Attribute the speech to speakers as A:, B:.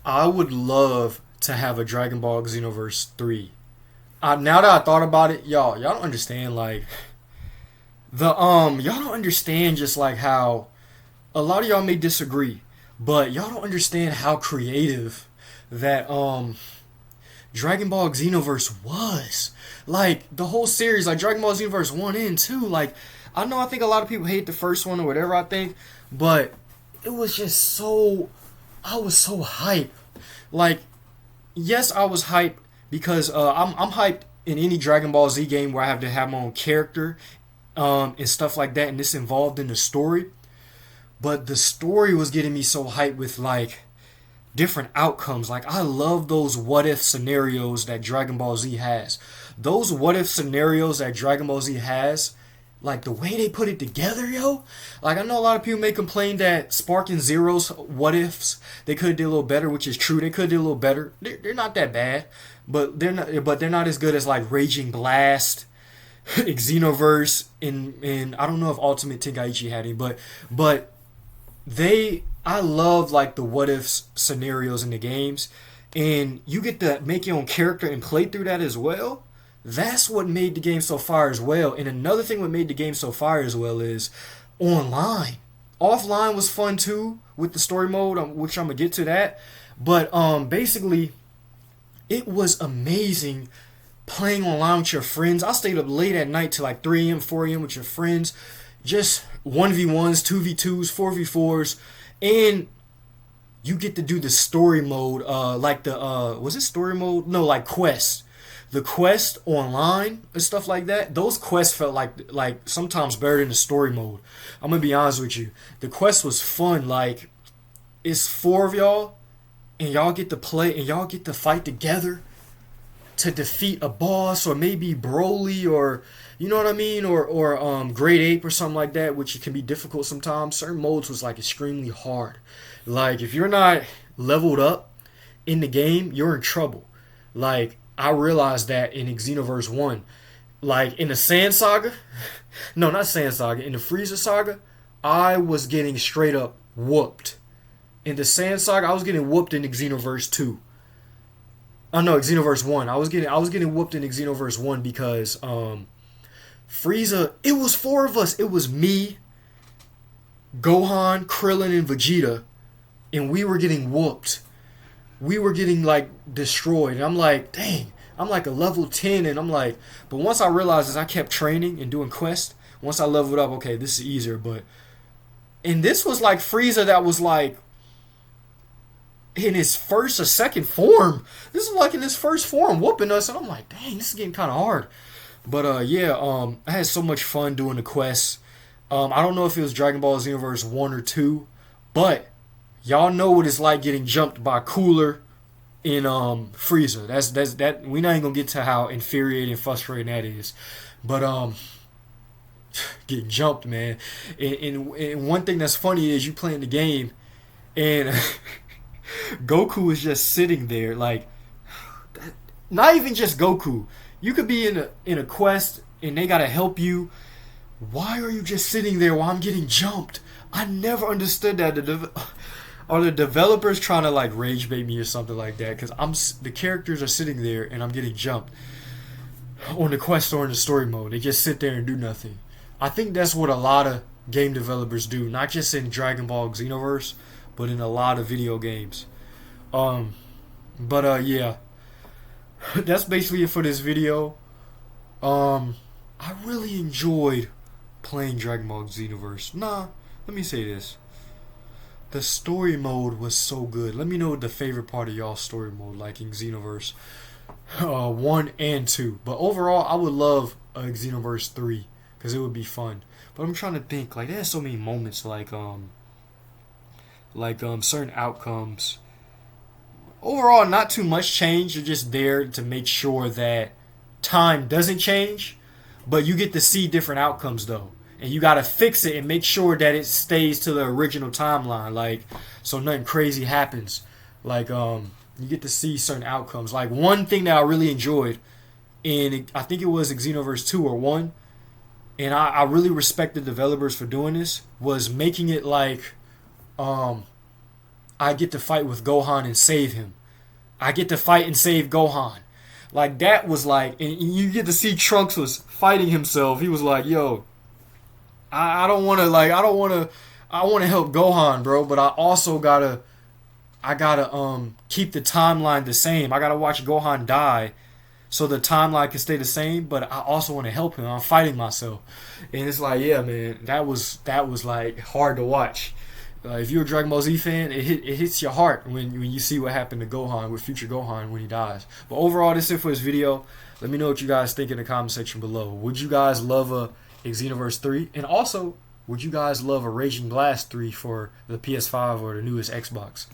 A: I would love to have a Dragon Ball Xenoverse 3. Now that I thought about it, y'all don't understand like y'all don't understand just like how a lot of y'all may disagree, but y'all don't understand how creative that Dragon Ball Xenoverse was. Like the whole series, like Dragon Ball Xenoverse 1 and 2, like I think a lot of people hate the first one or whatever I think, but it was just so I was so hyped. Like yes, I was hyped because I'm hyped in any Dragon Ball Z game where I have to have my own character and stuff like that, and this involved in the story. But the story was getting me so hyped with like different outcomes. Like I love those what if scenarios that Dragon Ball Z has. Those what if scenarios that Dragon Ball Z has, like the way they put it together, yo. Like I know a lot of people may complain that Spark and Zero's what ifs they could do a little better, which is true. They could do a little better. They're not that bad, but they're not as good as like Raging Blast, Xenoverse, and I don't know if Ultimate Tenkaichi had any, but I love like the what ifs scenarios in the games, and you get to make your own character and play through that as well. That's what made the game so fire as well. And another thing what made the game so fire as well is online. Offline was fun too with the story mode, which I'm gonna get to that. But basically, it was amazing playing online with your friends. I stayed up late at night till like 3 a.m., 4 a.m. with your friends, just 1v1s, 2v2s, 4v4s, and you get to do the story mode, like the was it story mode? No, like quests. The quest online and stuff like that. Those quests felt like sometimes better than the story mode. I'm gonna be honest with you. The quest was fun. Like it's four of y'all, and y'all get to play and y'all get to fight together to defeat a boss, or maybe Broly, or you know what I mean, or Great Ape or something like that, which can be difficult sometimes. Certain modes was like extremely hard. Like if you're not leveled up in the game, you're in trouble. Like I realized that in Xenoverse 1. Like in the Sand Saga, no, not Sand Saga, in the Frieza Saga, I was getting straight up whooped. In the Sand Saga, I was getting whooped in Xenoverse 2. Oh no, Xenoverse 1. I was getting whooped in Xenoverse 1 because Frieza, it was four of us. It was me, Gohan, Krillin, and Vegeta, and we were getting whooped. We were getting like destroyed. And I'm like, dang, I'm like a level 10, and I'm like, but once I realized as I kept training and doing quests, once I leveled up, okay, this is easier. But and this was like Frieza that was like in his first or second form. This is like in his first form whooping us, and I'm like, dang, this is getting kind of hard. But yeah, I had so much fun doing the quests. I don't know if it was Dragon Ball Xenoverse 1 or 2, but y'all know what it's like getting jumped by Cooler in Frieza. That's that. We not even gonna get to how infuriating and frustrating that is, but getting jumped, man. And one thing that's funny is you playing the game, and Goku is just sitting there, like not even just Goku. You could be in a quest and they gotta help you. Why are you just sitting there while I'm getting jumped? I never understood that. Are the developers trying to like rage bait me or something like that? Because the characters are sitting there and I'm getting jumped on the quest or in the story mode. They just sit there and do nothing. I think that's what a lot of game developers do, not just in Dragon Ball Xenoverse, but in a lot of video games. Yeah, that's basically it for this video. I really enjoyed playing Dragon Ball Xenoverse. Nah, let me say this. The story mode was so good. Let me know the favorite part of y'all's story mode, like in Xenoverse 1 and 2. But overall, I would love Xenoverse 3 because it would be fun. But I'm trying to think, like there's so many moments, like certain outcomes. Overall, not too much change. You're just there to make sure that time doesn't change, but you get to see different outcomes though, and you gotta fix it and make sure that it stays to the original timeline, like so nothing crazy happens. Like you get to see certain outcomes. Like one thing that I really enjoyed, and I think it was Xenoverse 2 or 1, and I really respect the developers for doing this, was making it like I get to fight with Gohan and save him. I get to fight and save Gohan. Like that was like, and you get to see Trunks was fighting himself. He was like, "Yo, I don't want to like, I want to help Gohan, bro, but I also gotta keep the timeline the same. I gotta watch Gohan die, so the timeline can stay the same. But I also want to help him. I'm fighting myself, and it's like, yeah, man, that was like hard to watch. If you're a Dragon Ball Z fan, it hits your heart when you see what happened to Gohan with future Gohan when he dies. But overall, this is it for this video. Let me know what you guys think in the comment section below. Would you guys love a Xenoverse 3? And also, would you guys love a Raging Blast 3 for the PS5 or the newest Xbox?